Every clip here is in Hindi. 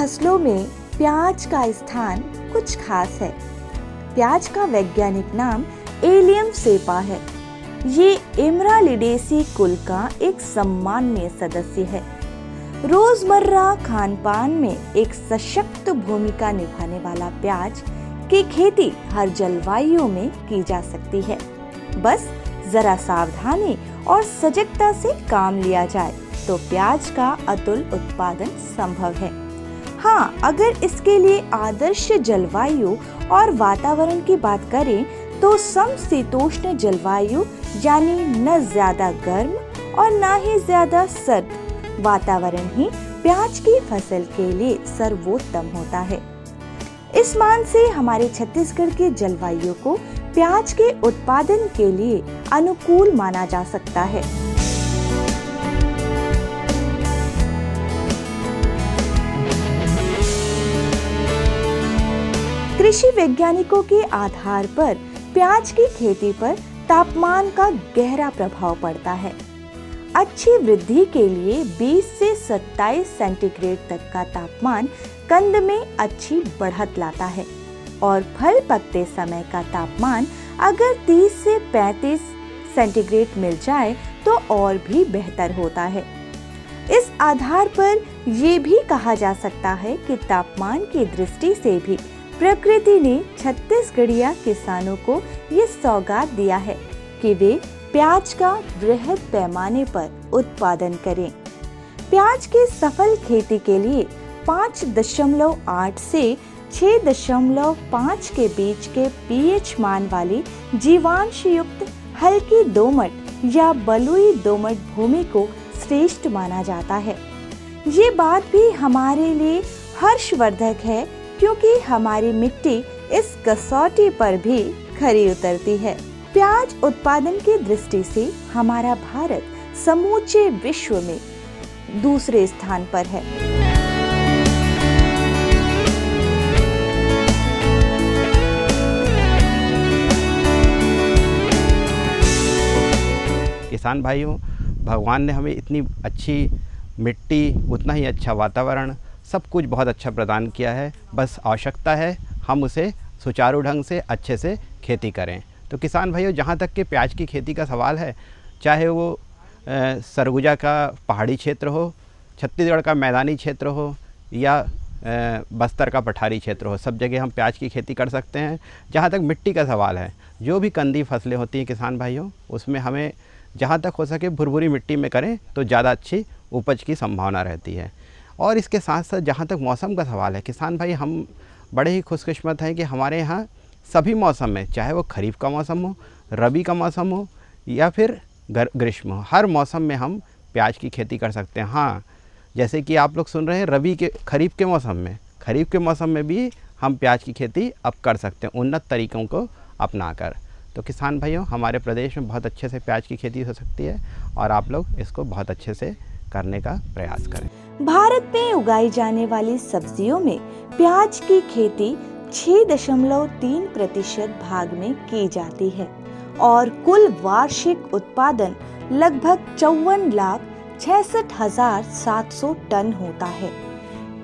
फसलों में प्याज का स्थान कुछ खास है। प्याज का वैज्ञानिक नाम एलियम सेपा है। ये इमरालिडेसी कुल का एक सम्माननीय सदस्य है। रोजमर्रा खानपान में एक सशक्त भूमिका निभाने वाला प्याज की खेती हर जलवायु में की जा सकती है। बस जरा सावधानी और सजगता से काम लिया जाए तो प्याज का अतुल उत्पादन संभव है। हाँ, अगर इसके लिए आदर्श जलवायु और वातावरण की बात करें तो समशीतोष्ण जलवायु यानी न ज्यादा गर्म और न ही ज्यादा सर्द वातावरण ही प्याज की फसल के लिए सर्वोत्तम होता है। इस मान से हमारे छत्तीसगढ़ के जलवायु को प्याज के उत्पादन के लिए अनुकूल माना जा सकता है। कृषि वैज्ञानिकों के आधार पर प्याज की खेती पर तापमान का गहरा प्रभाव पड़ता है। अच्छी वृद्धि के लिए 20 से 27 सेंटीग्रेड तक का तापमान कंद में अच्छी बढ़त लाता है और फल पकते समय का तापमान अगर 30 से 35 सेंटीग्रेड मिल जाए तो और भी बेहतर होता है। इस आधार पर ये भी कहा जा सकता है कि तापमान की दृष्टि से भी प्रकृति ने छत्तीसगढ़िया किसानों को ये सौगात दिया है कि वे प्याज का बृहद पैमाने पर उत्पादन करें। प्याज की सफल खेती के लिए 5.8 से 6.5 के बीच के पीएच मान वाली जीवांश युक्त हल्की दोमट या बलुई दोमट भूमि को श्रेष्ठ माना जाता है। ये बात भी हमारे लिए हर्षवर्धक है क्योंकि हमारी मिट्टी इस कसौटी पर भी खरी उतरती है। प्याज उत्पादन की दृष्टि से हमारा भारत समूचे विश्व में दूसरे स्थान पर है। किसान भाइयों, भगवान ने हमें इतनी अच्छी मिट्टी, उतना ही अच्छा वातावरण, सब कुछ बहुत अच्छा प्रदान किया है। बस आवश्यकता है हम उसे सुचारू ढंग से अच्छे से खेती करें। तो किसान भाइयों, जहाँ तक कि प्याज की खेती का सवाल है, चाहे वो सरगुजा का पहाड़ी क्षेत्र हो, छत्तीसगढ़ का मैदानी क्षेत्र हो या बस्तर का पठारी क्षेत्र हो, सब जगह हम प्याज की खेती कर सकते हैं। जहाँ तक मिट्टी का सवाल है, जो भी कंदी फसलें होती हैं किसान भाइयों, उसमें हमें जहाँ तक हो सके भुरभुरी मिट्टी में करें तो ज़्यादा अच्छी उपज की संभावना रहती है। और इसके साथ साथ जहाँ तक मौसम का सवाल है किसान भाई, हम बड़े ही खुशकिस्मत हैं कि हमारे यहाँ सभी मौसम में, चाहे वो खरीफ का मौसम हो, रबी का मौसम हो या फिर ग्रीष्म हो, हर मौसम में हम प्याज की खेती कर सकते हैं। हाँ, जैसे कि आप लोग सुन रहे हैं खरीफ के मौसम में भी हम प्याज की खेती अब कर सकते हैं उन्नत तरीक़ों को अपनाकर। तो किसान भाइयों, हमारे प्रदेश में बहुत अच्छे से प्याज की खेती हो सकती है और आप लोग इसको बहुत अच्छे से करने का प्रयास करें। भारत में उगाई जाने वाली सब्जियों में प्याज की खेती 6.3% भाग में की जाती है और कुल वार्षिक उत्पादन लगभग 54,66,700 टन होता है।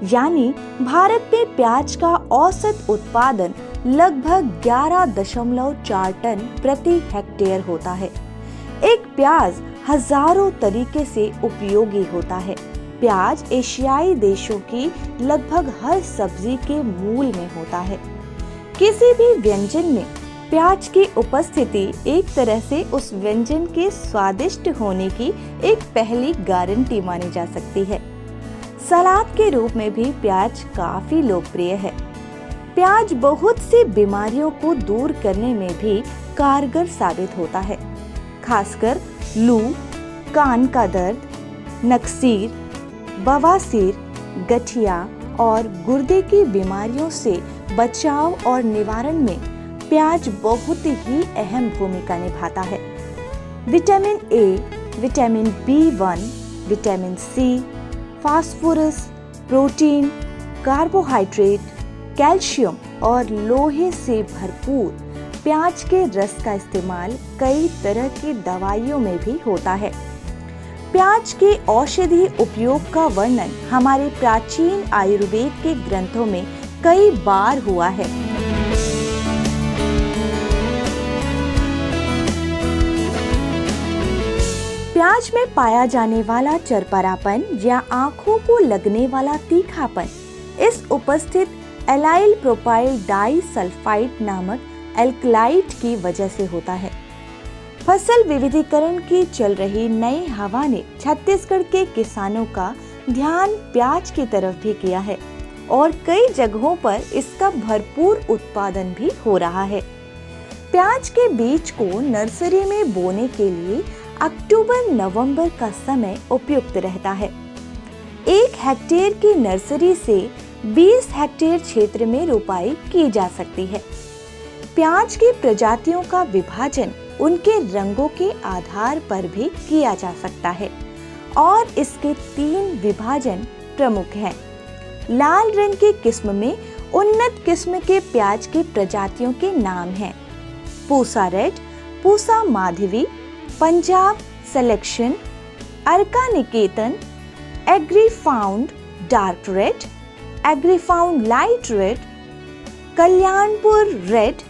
यानी भारत में प्याज का औसत उत्पादन लगभग 11.4 टन प्रति हेक्टेयर होता है। एक प्याज हजारों तरीके से उपयोगी होता है। प्याज एशियाई देशों की लगभग हर सब्जी के मूल में होता है। किसी भी व्यंजन में प्याज की उपस्थिति एक तरह से उस व्यंजन के स्वादिष्ट होने की एक पहली गारंटी मानी जा सकती है। सलाद के रूप में भी प्याज काफी लोकप्रिय है। प्याज बहुत सी बीमारियों को दूर करने में भी कारगर साबित होता है, खासकर लू, कान का दर्द, नक्सीर, बवासीर, गठिया और गुर्दे की बीमारियों से बचाव और निवारण में प्याज बहुत ही अहम भूमिका निभाता है। Vitamin A, vitamin B1, vitamin C, phosphorus, protein, carbohydrate, calcium और लोहे से भरपूर प्याज के रस का इस्तेमाल कई तरह की दवाइयों में भी होता है। प्याज के औषधि उपयोग का वर्णन हमारे प्राचीन आयुर्वेद के ग्रंथों में कई बार हुआ है। प्याज में पाया जाने वाला चरपरापन या आंखों को लगने वाला तीखापन इस उपस्थित एलाइल प्रोपाइल डाई सल्फाइड नामक एल्कलाइड की वजह से होता है। फसल विविधीकरण की चल रही नई हवा ने छत्तीसगढ़ के किसानों का ध्यान प्याज की तरफ भी किया है और कई जगहों पर इसका भरपूर उत्पादन भी हो रहा है। प्याज के बीज को नर्सरी में बोने के लिए अक्टूबर-नवंबर का समय उपयुक्त रहता है। 1 हेक्टेयर की नर्सरी से 20 हेक्टेयर क्षेत्र में रोपाई की जा सकती है। प्याज की प्रजातियों का विभाजन उनके रंगों के आधार पर भी किया जा सकता है और इसके 3 विभाजन प्रमुख हैं। लाल रंग की किस्म में उन्नत किस्म के प्याज की प्रजातियों के नाम हैं Pusa red, Pusa Madhavi, Punjab selection, Arka Niketan, Agrifound dark red, Agrifound light red, Kalyanpur red,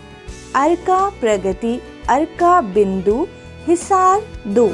Arka Pragati, Arka Bindu, Hisar 2।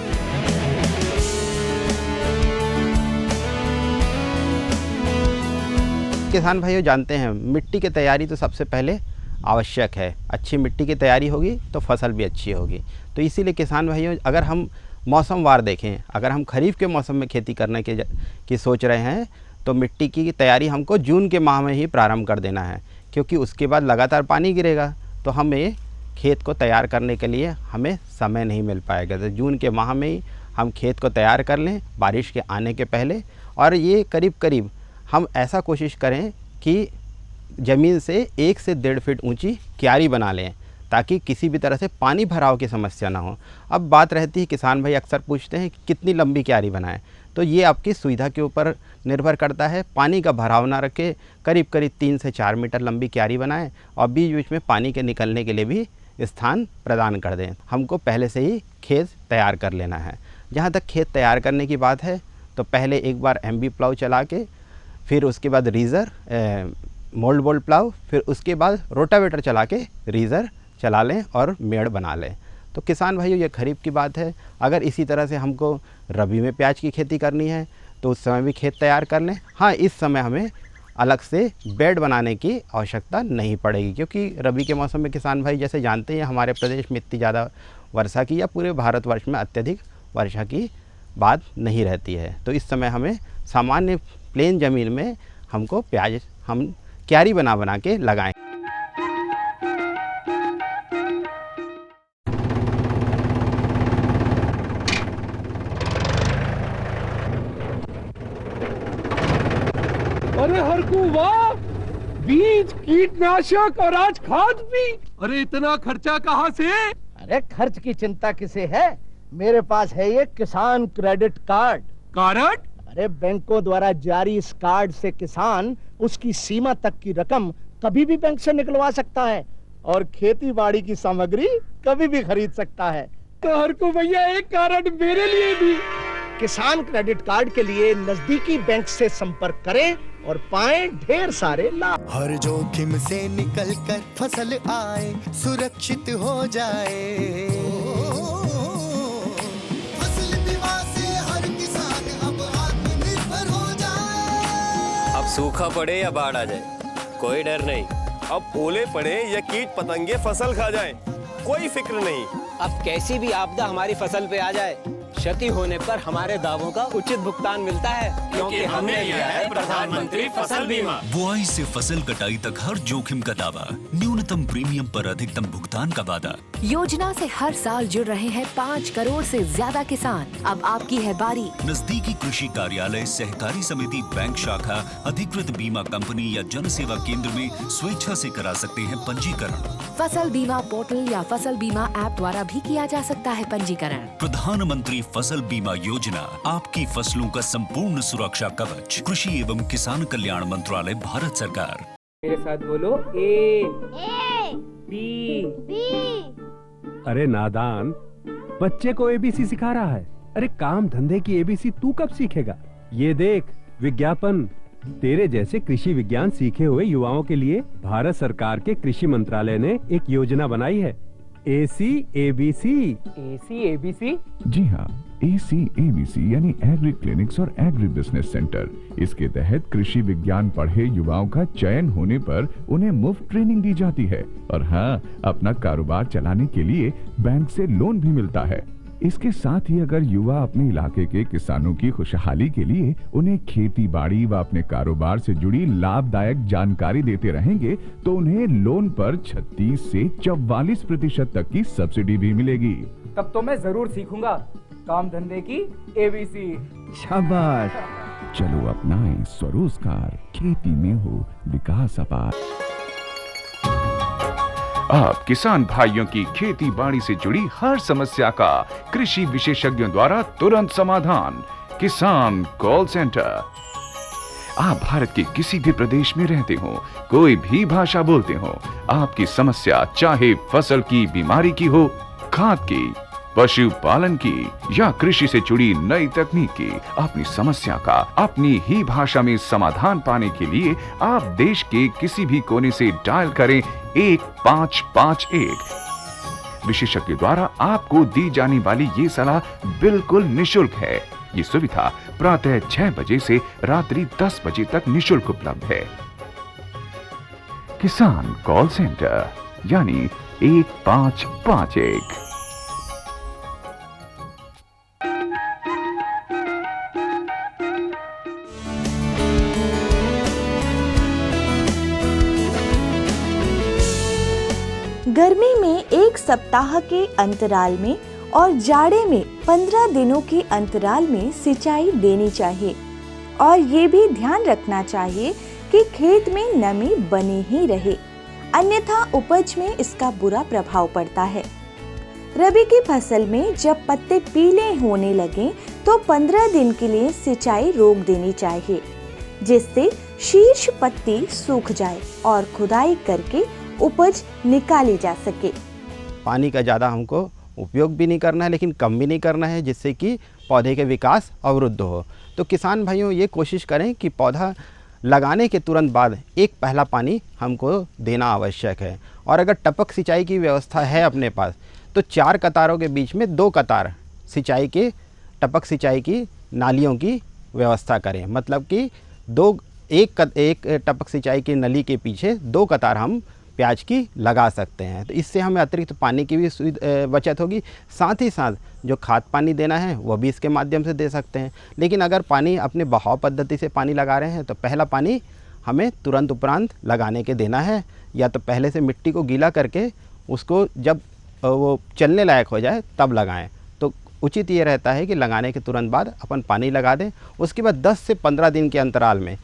किसान भाइयों जानते हैं मिट्टी की तैयारी तो सबसे पहले आवश्यक है। अच्छी मिट्टी की तैयारी होगी तो फसल भी अच्छी होगी। तो इसीलिए किसान भाइयों अगर हम मौसमवार देखें, अगर हम खरीफ के मौसम में खेती करने की सोच रहे हैं तो मिट्टी की तैयारी हमको जून के माह में ही प्रारंभ कर देना है, क्योंकि उसके बाद लगातार पानी गिरेगा तो हमें खेत को तैयार करने के लिए हमें समय नहीं मिल पाएगा। तो जून के माह में ही हम खेत को तैयार कर लें बारिश के आने के पहले, और ये करीब करीब हम ऐसा कोशिश करें कि ज़मीन से 1 से 1.5 फीट ऊंची क्यारी बना लें ताकि किसी भी तरह से पानी भराव की समस्या ना हो। अब बात रहती है किसान भाई अक्सर पूछते हैं कि कितनी लंबी क्यारी बनाएं, तो ये आपकी सुविधा के ऊपर निर्भर करता है। पानी का भराव ना रखे, करीब करीब 3 से 4 मीटर लंबी क्यारी बनाएं और बीच बीच में पानी के निकलने के लिए भी स्थान प्रदान कर दें। हमको पहले से ही खेत तैयार कर लेना है। जहाँ तक खेत तैयार करने की बात है तो पहले एक बार MB प्लाउ चला के, फिर उसके बाद रीज़र मोल्ड बोल्ड प्लाउ, फिर उसके बाद रोटावेटर चला के रीज़र चला लें और मेड़ बना लें। तो किसान भाइयों ये खरीफ की बात है। अगर इसी तरह से हमको रबी में प्याज की खेती करनी है तो उस समय भी खेत तैयार कर लें। हाँ, इस समय हमें अलग से बेड बनाने की आवश्यकता नहीं पड़ेगी, क्योंकि रबी के मौसम में किसान भाई जैसे जानते हैं हमारे प्रदेश में इतनी ज़्यादा वर्षा की या पूरे भारतवर्ष में अत्यधिक वर्षा की बात नहीं रहती है। तो इस समय हमें सामान्य प्लेन ज़मीन में हमको प्याज हम क्यारी बना के लगाएं। अरे हरकू वाह, बीज, कीटनाशक और आज खाद भी। अरे इतना खर्चा कहाँ से? अरे खर्च की चिंता किसे है, मेरे पास है ये किसान क्रेडिट कार्ड। कार्ड? अरे बैंकों द्वारा जारी इस कार्ड से किसान उसकी सीमा तक की रकम कभी भी बैंक से निकलवा सकता है और खेती बाड़ी की सामग्री कभी भी खरीद सकता है। तो हरकू भैया एक कार्ड मेरे लिए भी। किसान क्रेडिट कार्ड के लिए नजदीकी बैंक से संपर्क करें और पाएं ढेर सारे लाभ। हर जोखिम से निकल कर फसल आए, सुरक्षित हो जाए। फसल बीमा से हर किसान अब आत्मनिर्भर हो जाए। अब सूखा पड़े या बाढ़ आ जाए कोई डर नहीं, अब ओले पड़े या कीट पतंगे फसल खा जाएं, कोई फिक्र नहीं। अब कैसी भी आपदा हमारी फसल पे आ जाए, क्षति होने पर हमारे दावों का उचित भुगतान मिलता है, क्योंकि हमने लिया है प्रधानमंत्री फसल बीमा। बुआई से फसल कटाई तक हर जोखिम का दावा, न्यूनतम प्रीमियम पर अधिकतम भुगतान का वादा। योजना से हर साल जुड़ रहे हैं 5 करोड़ से ज्यादा किसान। अब आपकी है बारी। नजदीकी कृषि कार्यालय, सहकारी समिति, बैंक शाखा, अधिकृत बीमा कंपनी या जन सेवा केंद्र में स्वेच्छा से करा सकते हैं पंजीकरण। फसल बीमा पोर्टल या फसल बीमा ऐप द्वारा भी किया जा सकता है पंजीकरण। प्रधानमंत्री फसल बीमा योजना, आपकी फसलों का संपूर्ण सुरक्षा कवच। कृषि एवं किसान कल्याण मंत्रालय, भारत सरकार। मेरे साथ बोलो ए बी। अरे नादान, बच्चे को ABC सिखा रहा है। अरे काम धंधे की एबीसी तू कब सीखेगा? ये देख विज्ञापन। तेरे जैसे कृषि विज्ञान सीखे हुए युवाओं के लिए भारत सरकार के कृषि मंत्रालय ने एक योजना बनाई है, ACABC। ACABC? जी हाँ, ACABC यानी एग्री क्लिनिक्स और एग्री बिजनेस सेंटर। इसके तहत कृषि विज्ञान पढ़े युवाओं का चयन होने पर उन्हें मुफ्त ट्रेनिंग दी जाती है और हाँ, अपना कारोबार चलाने के लिए बैंक से लोन भी मिलता है। इसके साथ ही अगर युवा अपने इलाके के किसानों की खुशहाली के लिए उन्हें खेती बाड़ी व अपने कारोबार से जुड़ी लाभदायक जानकारी देते रहेंगे तो उन्हें लोन पर 36 से 44% तक की सब्सिडी भी मिलेगी। तब तो मैं जरूर सीखूंगा काम धंधे की ABC। शाबाश, चलो अपनाएं स्वरोजगार, खेती में हो विकास अपार। आप किसान भाइयों की खेती बाड़ी से जुड़ी हर समस्या का कृषि विशेषज्ञों द्वारा तुरंत समाधान। किसान कॉल सेंटर। आप भारत के किसी भी प्रदेश में रहते हो, कोई भी भाषा बोलते हो, आपकी समस्या चाहे फसल की बीमारी की हो, खाद की, पशुपालन की या कृषि से जुड़ी नई तकनीक की, अपनी समस्या का अपनी ही भाषा में समाधान पाने के लिए आप देश के किसी भी कोने से डायल करें 1551। विशेषज्ञ द्वारा आपको दी जाने वाली ये सलाह बिल्कुल निशुल्क है। ये सुविधा प्रातः 6 बजे से रात्रि 10 बजे तक निशुल्क उपलब्ध है। किसान कॉल सेंटर यानी 1551। गर्मी में 1 सप्ताह के अंतराल में और जाड़े में 15 दिनों के अंतराल में सिंचाई देनी चाहिए और ये भी ध्यान रखना चाहिए कि खेत में नमी बनी ही रहे, अन्यथा उपज में इसका बुरा प्रभाव पड़ता है। रबी की फसल में जब पत्ते पीले होने लगें तो 15 दिन के लिए सिंचाई रोक देनी चाहिए, जिससे शीर्ष पत्ती सूख जाए और खुदाई करके उपज निकाली जा सके। पानी का ज़्यादा हमको उपयोग भी नहीं करना है लेकिन कम भी नहीं करना है, जिससे कि पौधे के विकास अवरुद्ध हो। तो किसान भाइयों ये कोशिश करें कि पौधा लगाने के तुरंत बाद एक पहला पानी हमको देना आवश्यक है। और अगर टपक सिंचाई की व्यवस्था है अपने पास तो 4 कतारों के बीच में 2 कतार सिंचाई के टपक सिंचाई की नालियों की व्यवस्था करें। मतलब कि एक टपक सिंचाई की नली के पीछे 2 कतार हम प्याज की लगा सकते हैं। तो इससे हमें अतिरिक्त पानी की भी बचत होगी। साथ ही साथ जो खाद पानी देना है वह भी इसके माध्यम से दे सकते हैं। लेकिन अगर पानी अपने बहाव पद्धति से पानी लगा रहे हैं तो पहला पानी हमें तुरंत उपरांत लगाने के देना है, या तो पहले से मिट्टी को गीला करके उसको जब वो चलने लायक हो जाए तब लगाएं। तो उचित ये रहता है कि लगाने के तुरंत बाद अपन पानी लगा दें। उसके बाद 10 से 15 दिन के अंतराल में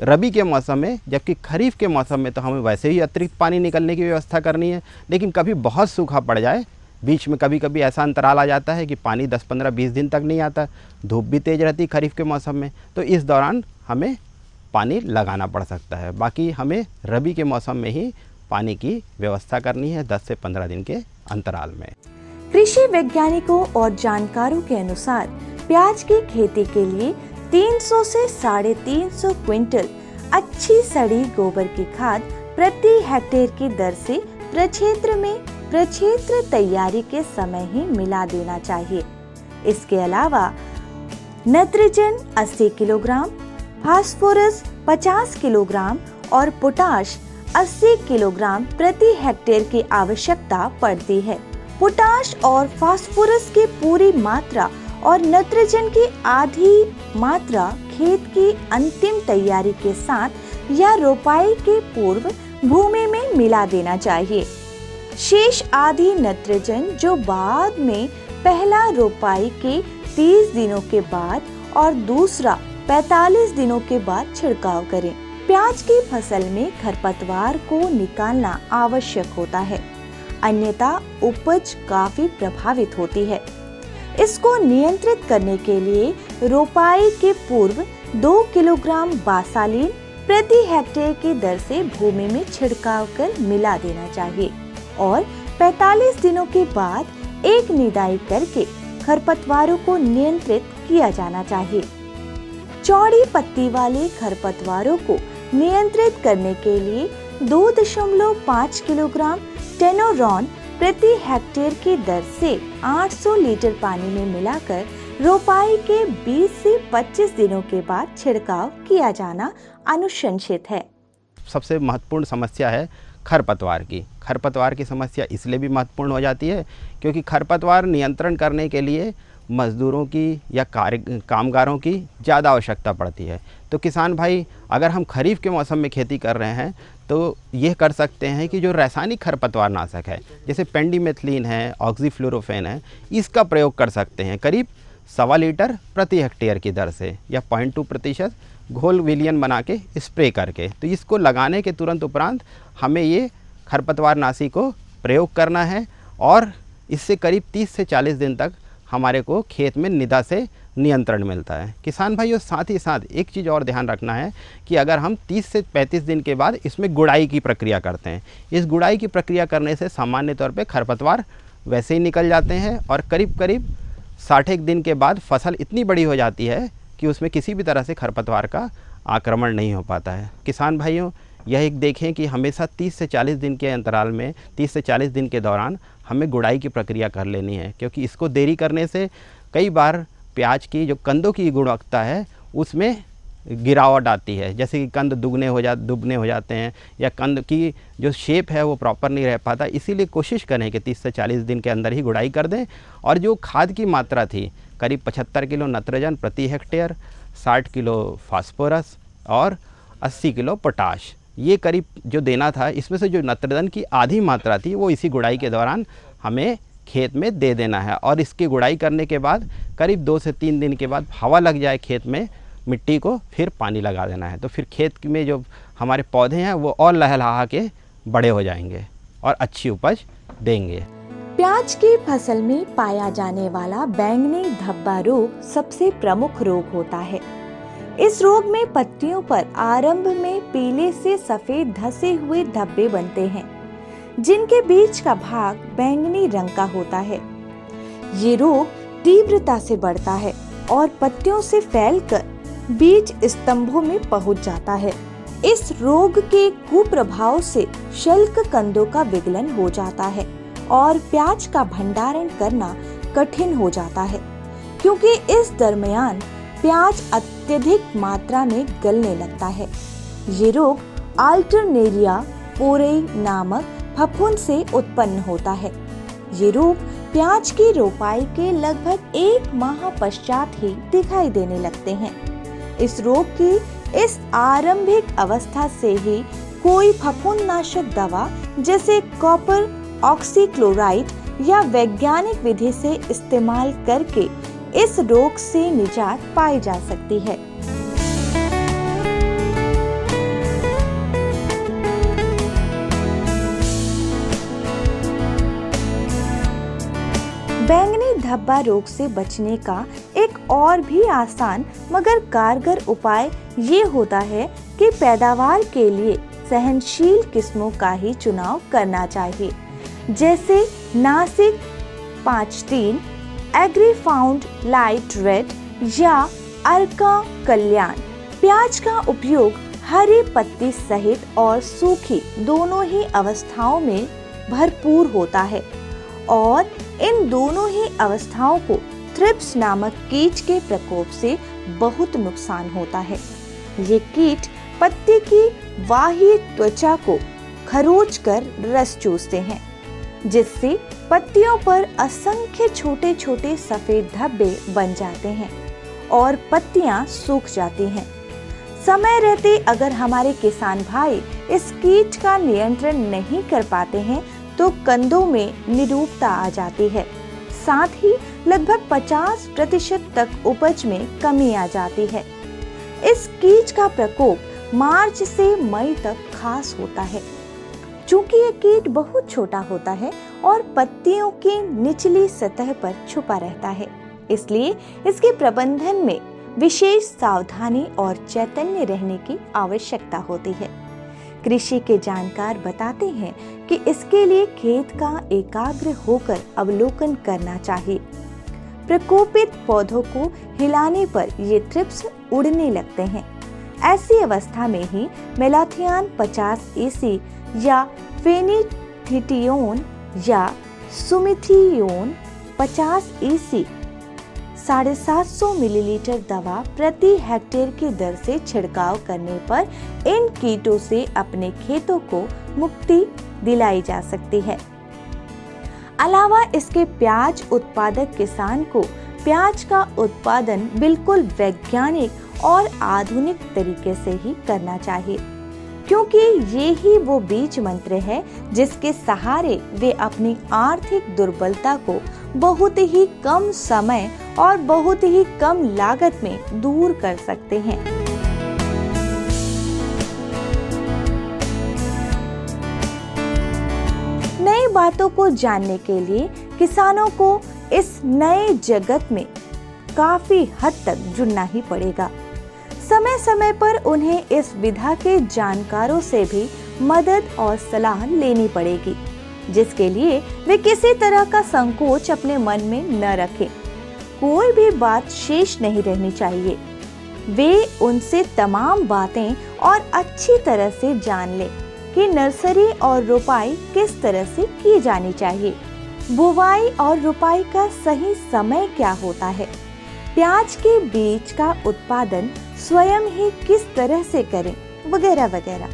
रबी के मौसम में, जबकि खरीफ के मौसम में तो हमें वैसे ही अतिरिक्त पानी निकलने की व्यवस्था करनी है। लेकिन कभी बहुत सूखा पड़ जाए, बीच में कभी कभी ऐसा अंतराल आ जाता है कि पानी 10, 15, 20 दिन तक नहीं आता, धूप भी तेज़ रहती है खरीफ के मौसम में, तो इस दौरान हमें पानी लगाना पड़ सकता है। बाकी हमें रबी के मौसम में ही पानी की व्यवस्था करनी है 10 से 15 दिन के अंतराल में। कृषि वैज्ञानिकों और जानकारों के अनुसार प्याज की खेती के लिए 300 से 350 क्विंटल अच्छी सड़ी गोबर की खाद प्रति हेक्टेयर की दर से प्रक्षेत्र तैयारी के समय ही मिला देना चाहिए। इसके अलावा नाइट्रोजन 80 किलोग्राम, फास्फोरस 50 किलोग्राम और पोटाश 80 किलोग्राम प्रति हेक्टेयर की आवश्यकता पड़ती है। पोटाश और फास्फोरस की पूरी मात्रा और नाइट्रोजन की आधी मात्रा खेत की अंतिम तैयारी के साथ या रोपाई के पूर्व भूमि में मिला देना चाहिए। शेष आधी नाइट्रोजन जो बाद में पहला रोपाई के 30 दिनों के बाद और दूसरा 45 दिनों के बाद छिड़काव करें। प्याज की फसल में खरपतवार को निकालना आवश्यक होता है, अन्यथा उपज काफी प्रभावित होती है। इसको नियंत्रित करने के लिए रोपाई के पूर्व 2 किलोग्राम बासालीन प्रति हेक्टेयर की दर से भूमि में छिड़काव कर मिला देना चाहिए और 45 दिनों के बाद एक निदाई करके खरपतवारों को नियंत्रित किया जाना चाहिए। चौड़ी पत्ती वाले खरपतवारों को नियंत्रित करने के लिए 2.5 किलोग्राम टेनोरॉन प्रति हेक्टेयर की दर से 800 लीटर पानी में मिलाकर रोपाई के 20 से 25 दिनों के बाद छिड़काव किया जाना अनुशंसित है। सबसे महत्वपूर्ण समस्या है खरपतवार की। खरपतवार की समस्या इसलिए भी महत्वपूर्ण हो जाती है क्योंकि खरपतवार नियंत्रण करने के लिए मज़दूरों की या कामगारों की ज़्यादा आवश्यकता पड़ती है। तो किसान भाई, अगर हम खरीफ के मौसम में खेती कर रहे हैं तो ये कर सकते हैं कि जो रासायनिक खरपतवार नाशक है जैसे पेंडिमेथिलीन है, ऑक्सीफ्लोरोफेन है, इसका प्रयोग कर सकते हैं करीब 1.25 लीटर प्रति हेक्टेयर की दर से या 0.2% घोल विलियन बना के स्प्रे करके। तो इसको लगाने के तुरंत उपरांत हमें ये खरपतवार नाशी को प्रयोग करना है और इससे करीब 30 से 40 दिन तक हमारे को खेत में निदा से नियंत्रण मिलता है। किसान भाइयों, साथ ही साथ एक चीज़ और ध्यान रखना है कि अगर हम 30 से 35 दिन के बाद इसमें गुड़ाई की प्रक्रिया करते हैं, इस गुड़ाई की प्रक्रिया करने से सामान्य तौर पे खरपतवार वैसे ही निकल जाते हैं और करीब करीब 60 दिन के बाद फसल इतनी बड़ी हो जाती है कि उसमें किसी भी तरह से खरपतवार का आक्रमण नहीं हो पाता है। किसान भाइयों, यह एक देखें कि हमेशा 30 से 40 दिन के अंतराल में 30 से 40 दिन के दौरान हमें गुड़ाई की प्रक्रिया कर लेनी है, क्योंकि इसको देरी करने से कई बार प्याज की जो कंदों की गुणवत्ता है उसमें गिरावट आती है। जैसे कि कंद दुबने हो जाते हैं या कंद की जो शेप है वो प्रॉपर नहीं रह पाता। इसीलिए कोशिश करें कि 30 से 40 दिन के अंदर ही गुड़ाई कर दें। और जो खाद की मात्रा थी करीब 75 किलो नत्रजन प्रति हेक्टेयर, 60 किलो फास्फोरस और 80 किलो पोटाश, ये करीब जो देना था, इसमें से जो नत्रजन की आधी मात्रा थी वो इसी गुड़ाई के दौरान हमें खेत में दे देना है। और इसकी गुड़ाई करने के बाद करीब 2 से 3 दिन के बाद हवा लग जाए खेत में, मिट्टी को फिर पानी लगा देना है। तो फिर खेत में जो हमारे पौधे हैं वो और लहलहा के बड़े हो जाएंगे और अच्छी उपज देंगे। प्याज की फसल में पाया जाने वाला बैंगनी धब्बा रोग सबसे प्रमुख रोग होता है। इस रोग में पत्तियों पर आरंभ में पीले से सफेद धसे हुए धब्बे बनते हैं, जिनके बीच का भाग बैंगनी रंग का होता है। ये रोग तीव्रता से बढ़ता है और पत्तियों से फैलकर बीज स्तंभों में पहुंच जाता है। इस रोग के कुप्रभाव से शल्क कंदों का विगलन हो जाता है और प्याज का भंडारण करना कठिन हो जाता है, क्योंकि इस दरमियान प्याज अत्यधिक मात्रा में गलने लगता है। ये रोग अल्टरनेरिया पोरेई नामक फफूंद से उत्पन्न होता है। ये रोग प्याज की रोपाई के लगभग 1 माह पश्चात ही दिखाई देने लगते हैं। इस रोग की इस आरंभिक अवस्था से ही कोई फफूंदनाशक दवा जैसे कॉपर ऑक्सीक्लोराइड या वैज्ञानिक विधि से इस्तेमाल करके इस रोग से निजात पाई जा सकती है। बैंगनी धब्बा रोग से बचने का एक और भी आसान मगर कारगर उपाय ये होता है कि पैदावार के लिए सहनशील किस्मों का ही चुनाव करना चाहिए, जैसे नासिक 53, एग्रीफाउंड लाइट रेड या अर्का कल्याण। प्याज का उपयोग हरी पत्ती सहित और सूखी दोनों ही अवस्थाओं में भरपूर होता है और इन दोनों ही अवस्थाओं को थ्रिप्स नामक कीट के प्रकोप से बहुत नुकसान होता है। ये कीट पत्ती की बाह्य त्वचा को खरोच कर रस चूसते हैं, जिससे पत्तियों पर असंख्य छोटे छोटे सफेद धब्बे बन जाते हैं और पत्तियां सूख जाती हैं। समय रहते अगर हमारे किसान भाई इस कीट का नियंत्रण नहीं कर पाते हैं तो कंदों में निरूपता आ जाती है, साथ ही लगभग 50% तक उपज में कमी आ जाती है। इस कीट का प्रकोप मार्च से मई तक खास होता है। चूंकि ये कीट बहुत छोटा होता है और पत्तियों की निचली सतह पर छुपा रहता है, इसलिए इसके प्रबंधन में विशेष सावधानी और चैतन्य रहने की आवश्यकता होती है। कृषि के जानकार बताते हैं कि इसके लिए खेत का एकाग्र होकर अवलोकन करना चाहिए। प्रकोपित पौधों को हिलाने पर ये थ्रिप्स उड़ने लगते हैं। ऐसी अवस्था में ही मेलाथियान 50 या फेनिथिटियोन या सुमिथियोन 50 750 मिलीलीटर दवा प्रति हेक्टेयर की दर से छिड़काव करने पर इन कीटों से अपने खेतों को मुक्ति दिलाई जा सकती है। अलावा इसके प्याज उत्पादक किसान को प्याज का उत्पादन बिल्कुल वैज्ञानिक और आधुनिक तरीके से ही करना चाहिए, क्योंकि ये ही वो बीज मंत्र है जिसके सहारे वे अपनी आर्थिक दुर्बलता को बहुत ही कम समय और बहुत ही कम लागत में दूर कर सकते हैं। नई बातों को जानने के लिए किसानों को इस नए जगत में काफी हद तक जुड़ना ही पड़ेगा। समय समय पर उन्हें इस विधा के जानकारों से भी मदद और सलाह लेनी पड़ेगी, जिसके लिए वे किसी तरह का संकोच अपने मन में न रखें। कोई भी बात शेष नहीं रहनी चाहिए। वे उनसे तमाम बातें और अच्छी तरह से जान लें कि नर्सरी और रोपाई किस तरह से की जानी चाहिए, बुवाई और रोपाई का सही समय क्या होता है, प्याज के बीज का उत्पादन स्वयं ही किस तरह से करें, वगैरह वगैरह।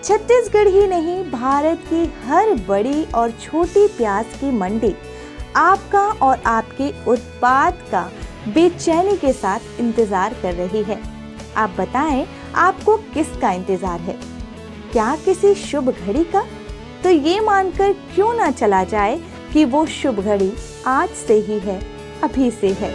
छत्तीसगढ़ ही नहीं, भारत की हर बड़ी और छोटी प्याज की मंडी आपका और आपके उत्पाद का बेचैनी के साथ इंतजार कर रही है। आप बताएं, आपको किसका इंतजार है? क्या किसी शुभ घड़ी का? तो ये मानकर क्यों ना चला जाए कि वो शुभ घड़ी आज से ही है, अभी से है।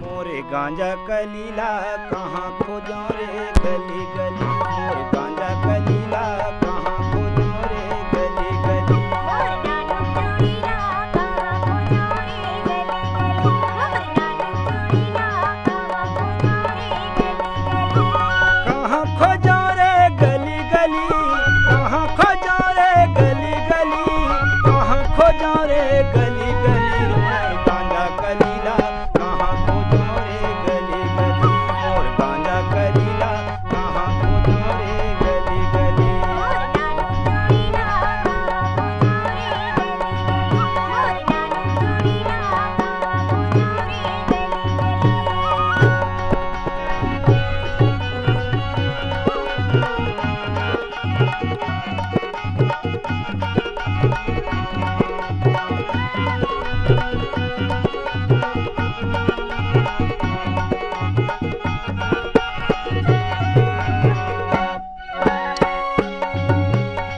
मोरे गांजा कलीला कहाँ खोजो रे गली गली, मोरे गांजा कलीला कहाँ खोजो रे गली गली। कहाँ खोजो रे गली गली, कहाँ खोजो रे गली गली, कहाँ खोजो रे गली गली। मोरे गांजा कलीला कहाँ खोजो रे गली गली, मोरे गांजा कलीला कहाँ खोजो रे गली गली।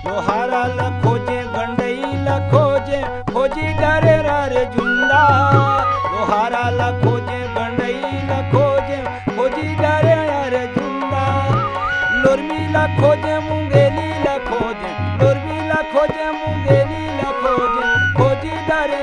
लोहारा ल खोजे गंडई ल खोजे खोजी डरे रे जुंदा। लोहारा ल खोजे गंडई ल खोजे खोजी डरे रे जुंदा। लोरमी ल खोजे मुंगेली ल खोजे, लोरमी ल खोजे मुंगेली ल खोजे खोजी डरे